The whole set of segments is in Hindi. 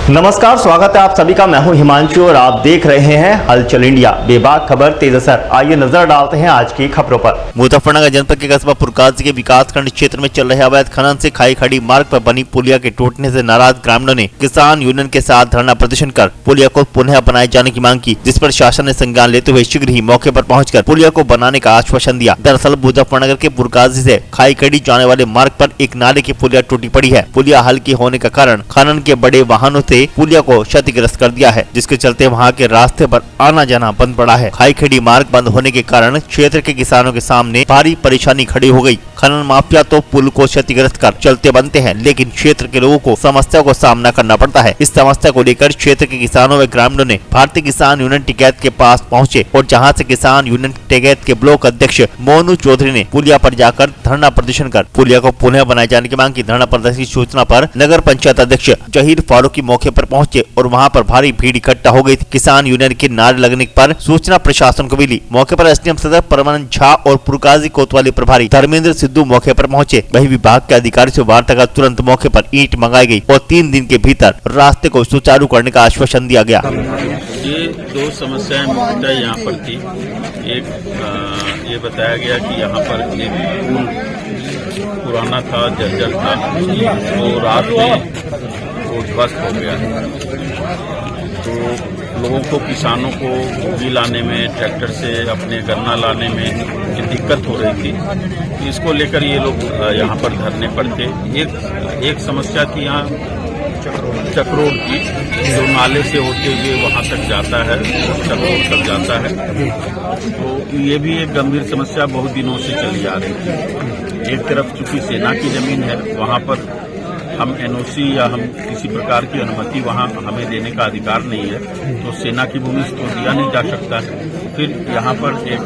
नमस्कार, स्वागत है आप सभी का। मैं हूं हिमांशु और आप देख रहे हैं हलचल इंडिया। बेबाक खबर तेज असर। आइए नजर डालते हैं आज की खबरों पर। मुजफ्फरनगर जनपद के कस्बा पुरकाजी के विकासखंड क्षेत्र में चल रहे अवैध खनन से खाई खड़ी मार्ग पर बनी पुलिया के टूटने से नाराज ग्रामीणों ने किसान यूनियन के साथ धरना प्रदर्शन कर पुलिया को पुनः बनाए जाने की मांग की, जिस पर शासन ने संज्ञान लेते हुए शीघ्र ही मौके पर पहुंचकर पुलिया को बनाने का आश्वासन दिया। दरअसल मुजफ्फरनगर के पुरकाजी से खाई खड़ी जाने वाले मार्ग पर एक नाले की पुलिया टूटी पड़ी है। पुलिया हल्की होने के कारण खनन के बड़े वाहनों से पुलिया को क्षतिग्रस्त कर दिया है, जिसके चलते वहां के रास्ते पर आना जाना बंद पड़ा है। खाई खड़ी मार्ग बंद होने के कारण क्षेत्र के किसानों के सामने भारी परेशानी खड़ी हो गई। खनन माफिया तो पुल को क्षतिग्रस्त कर चलते बनते हैं, लेकिन क्षेत्र के लोगों को समस्या को सामना करना पड़ता है। इस समस्या को लेकर क्षेत्र के किसानों व ग्रामीणों ने भारतीय किसान यूनियन टिकैत के पास पहुंचे और जहां से किसान यूनियन टिकैत के ब्लॉक अध्यक्ष मोनू चौधरी ने पुलिया पर जाकर धरना प्रदर्शन कर पुलिया को पुनः बनाए जाने की मांग की। धरना प्रदर्शन की सूचना पर नगर पंचायत अध्यक्ष जहीर फारूकी मौके पर पहुंचे और वहां पर भारी भीड़ इकट्ठा हो गई थी। किसान यूनियन के नारे लगने पर सूचना प्रशासन को मिली। मौके पर एसडीएम सदर परमानंद झा और पुरकाजी कोतवाली प्रभारी धर्मेंद्र सिद्धू मौके पर पहुंचे। वही विभाग के अधिकारी से वार्ता कर तुरंत मौके पर ईंट मंगाई गई और 3 दिन के भीतर रास्ते को सुचारू करने का आश्वासन दिया गया। ये 2 समस्याएं मुख्यतः यहाँ पर थी। एक ये बताया गया कि यहाँ पर एक पुल पुराना था, जर्जर था, तो रात में वो ध्वस्त हो गया। तो लोगों को, किसानों को सब्जी लाने में, ट्रैक्टर से अपने गन्ना लाने में दिक्कत हो रही थी। इसको लेकर ये लोग यहाँ पर धरने पर थे। एक समस्या थी यहाँ चक्रोड की, जो नाले से होते हुए वहाँ तक जाता है, चक्रोड तक जाता है। तो ये भी एक गंभीर समस्या बहुत दिनों से चली आ रही थी। एक तरफ चूंकि सेना की जमीन है, वहाँ पर हम एनओसी या हम किसी प्रकार की अनुमति वहाँ हमें देने का अधिकार नहीं है, तो सेना की भूमि से तो दिया नहीं जा सकता है। फिर यहाँ पर एक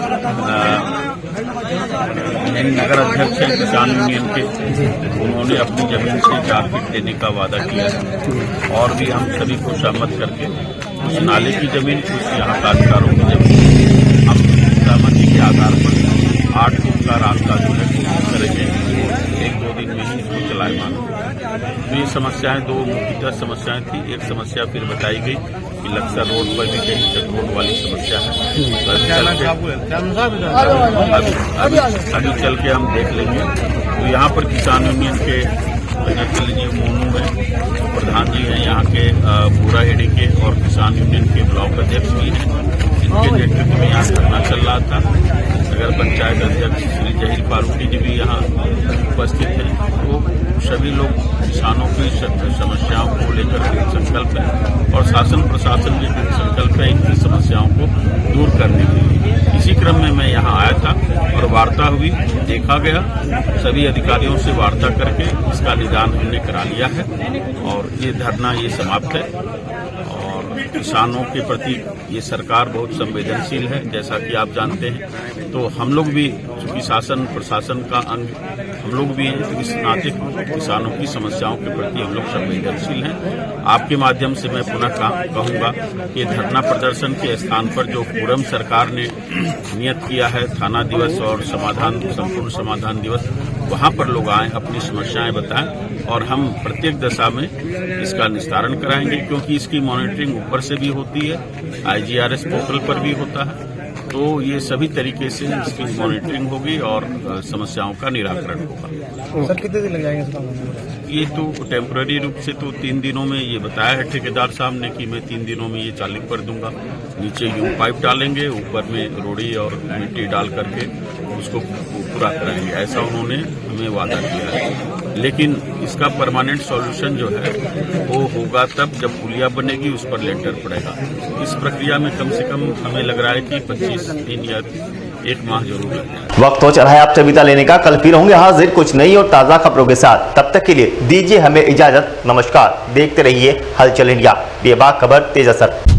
नगर अध्यक्ष है किसान यूनियन के, उन्होंने अपनी जमीन से 4 फीट देने का वादा किया है और भी हम सभी को सहमत करके उस नाले की जमीन, उस यहाँ काश्तकारों की जमीन हम सहमति के आधार पर 8 फीट का रास्ता जो है करेंगे। 1-2 दिन में ही इसको चलाएमान होगा। तो ये समस्याएं 2 मुख्यतः समस्याएं थी। एक समस्या फिर बताई गई कि लक्सर रोड पर भी कहीं चक्रोड वाली समस्या है। अभी चल के हम देख लेंगे। तो यहाँ पर किसान यूनियन के मोनू है, प्रधान जी हैं यहाँ के पूरा हेडी के, और किसान यूनियन के ब्लॉक अध्यक्ष भी हैं। इनके नेतृत्व में यहाँ धरना चल रहा था। नगर पंचायत अध्यक्ष श्री जहीर फारूकी जी भी यहाँ उपस्थित हैं। तो सभी लोग किसानों की समस्याओं को लेकर संकल्प है और शासन प्रशासन भी संकल्प है इनकी समस्याओं को दूर करने के लिए। इसी क्रम में मैं यहाँ आया था और वार्ता हुई, देखा गया। सभी अधिकारियों से वार्ता करके इसका निदान हमने करा लिया है और ये धरना ये समाप्त है। और किसानों के प्रति ये सरकार बहुत संवेदनशील है, जैसा कि आप जानते हैं। तो हम लोग भी चूंकि शासन प्रशासन का अंग हम लोग भी हैं, इस नाते किसानों की समस्याओं के प्रति हम लोग संवेदनशील हैं। आपके माध्यम से मैं पुनः कहूँगा कि धरना प्रदर्शन के स्थान पर जो फोरम सरकार ने नियत किया है, थाना दिवस और संपूर्ण समाधान दिवस, वहाँ पर लोग आएं, अपनी समस्याएं बताएं और हम प्रत्येक दशा में इसका निस्तारण कराएंगे, क्योंकि इसकी मॉनिटरिंग ऊपर से भी होती है, IGRS पोर्टल पर भी होता है। तो ये सभी तरीके से इसकी मॉनिटरिंग होगी और समस्याओं का निराकरण होगा। सर कितने दिन लग जाएंगे इसका? ये तो टेम्पररी रूप से तो 3 दिनों में ये बताया है ठेकेदार साहब ने कि मैं 3 दिनों में ये चालू कर दूंगा। नीचे यू पाइप डालेंगे, ऊपर में रोड़ी और मिट्टी डाल करके उसको पूरा कराएंगे, ऐसा उन्होंने हमें वादा किया है। लेकिन इसका परमानेंट सॉल्यूशन जो है वो होगा तब जब पुलिया बनेगी, उस पर लेंटर पड़ेगा। इस प्रक्रिया में कम से कम हमें लग रहा है कि 25 दिन या 1 माह जरूर लग जाए। वक्त हो चला है आपसे विदा लेने का। कल फिर होंगे हाजिर कुछ नई और ताजा खबरों के साथ। तब तक के लिए दीजिए हमें इजाजत। नमस्कार। देखते रहिए हलचल इंडिया। बेबाक खबर तेज असर।